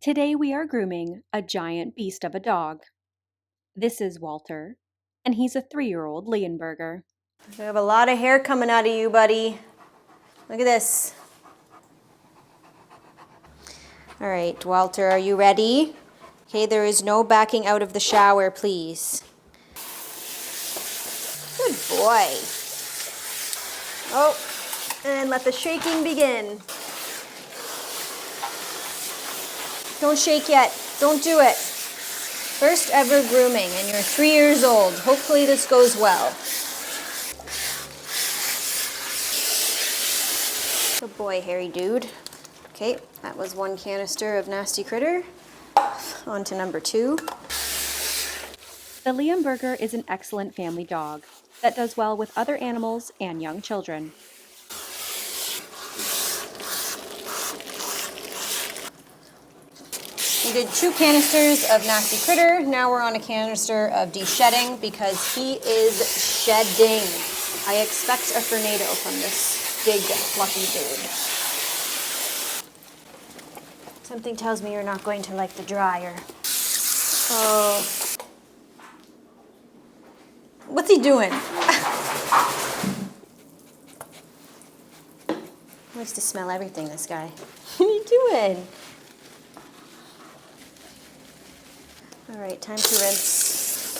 Today we are grooming a giant beast of a dog. This is Walter, and he's a 3-year-old Leonberger. We have a lot of hair coming out of you, buddy. Look at this. All right, Walter, are you ready? Okay, there is no backing out of the shower, please. Good boy. Oh, and let the shaking begin. Don't shake yet. Don't do it. First ever grooming, and you're 3 years old. Hopefully this goes well. Good boy, hairy dude. Okay, that was one canister of nasty critter. On to number 2. The Leonberger is an excellent family dog that does well with other animals and young children. We did 2 canisters of nasty critter. Now we're on a canister of de-shedding because he is shedding. I expect a tornado from this big fluffy dude. Something tells me you're not going to like the dryer. Oh. What's he doing? He likes to smell everything, this guy. What are you doing? All right, time to rinse.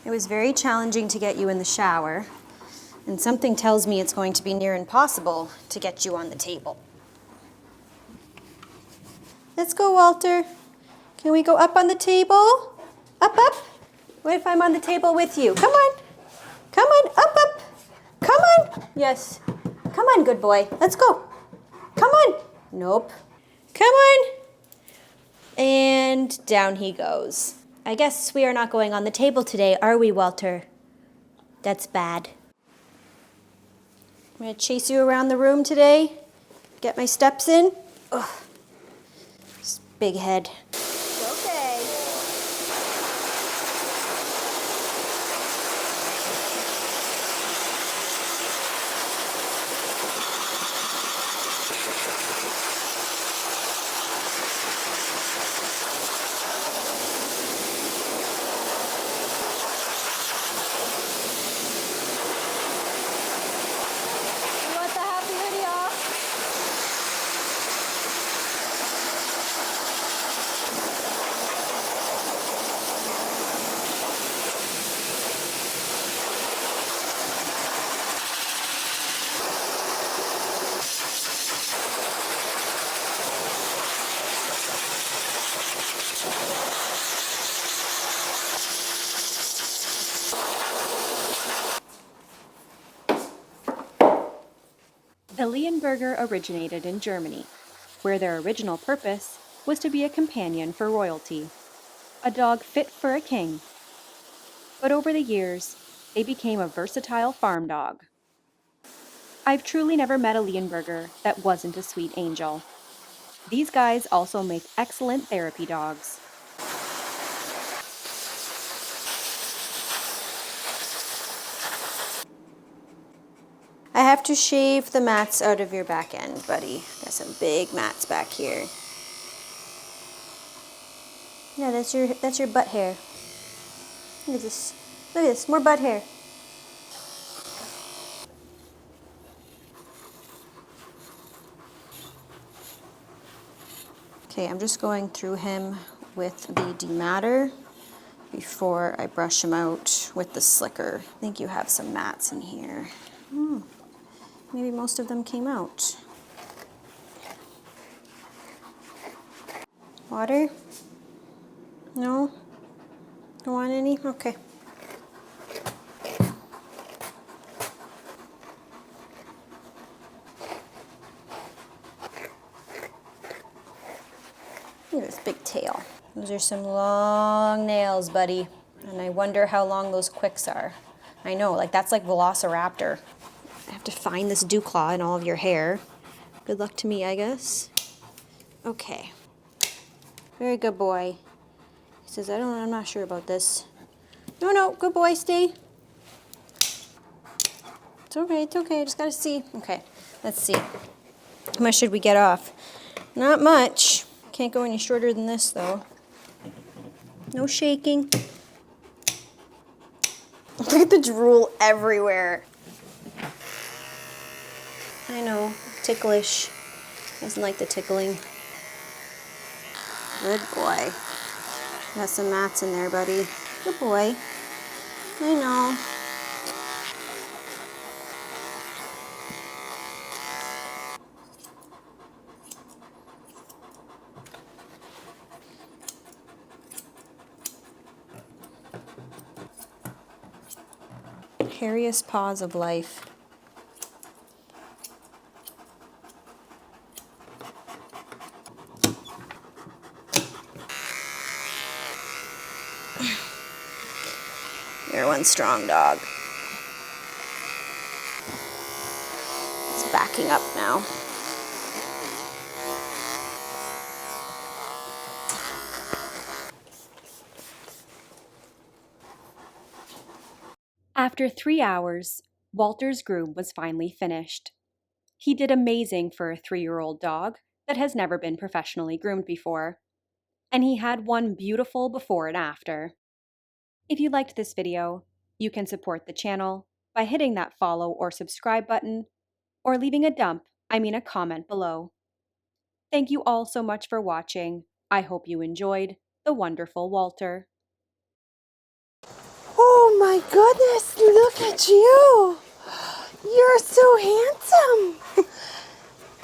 It was very challenging to get you in the shower, and something tells me it's going to be near impossible to get you on the table. Let's go, Walter. Can we go up on the table? Up, up. What if I'm on the table with you? Come on. Come on, up, up. Come on. Yes. Come on, good boy. Let's go. Come on. Nope. Come on. And down he goes. I guess we are not going on the table today, are we, Walter? That's bad. I'm going to chase you around the room today. Get my steps in. Ugh. This big head. Okay. The Leonberger originated in Germany, where their original purpose was to be a companion for royalty, a dog fit for a king. But over the years, they became a versatile farm dog. I've truly never met a Leonberger that wasn't a sweet angel. These guys also make excellent therapy dogs. I have to shave the mats out of your back end, buddy. Got some big mats back here. Yeah, that's your butt hair. Look at this. Look at this. More butt hair. Okay, I'm just going through him with the dematter before I brush him out with the slicker. I think you have some mats in here. Maybe most of them came out. Water? No? Don't want any? Okay. Look at this big tail. Those are some long nails, buddy. And I wonder how long those quicks are. I know, like that's like Velociraptor. I have to find this dew claw in all of your hair. Good luck to me, I guess. Okay. Very good boy. He says, I'm not sure about this. No, good boy, stay. It's okay, I just gotta see. Okay, let's see. How much should we get off? Not much. Can't go any shorter than this, though. No shaking. Look at the drool everywhere. I know, ticklish. Doesn't like the tickling. Good boy. Got some mats in there, buddy. Good boy. I know. Hairiest paws of life. You're one strong dog. It's backing up now. After 3 hours, Walter's groom was finally finished. He did amazing for a 3-year-old dog that has never been professionally groomed before. And he had one beautiful before and after. If you liked this video, you can support the channel by hitting that follow or subscribe button, or leaving a comment below. Thank you all so much for watching. I hope you enjoyed the wonderful Walter. Oh my goodness, look at you. You're so handsome.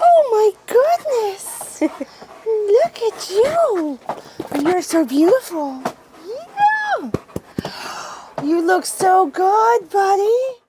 Oh my goodness. Look at you. You're so beautiful. Yeah. You look so good, buddy.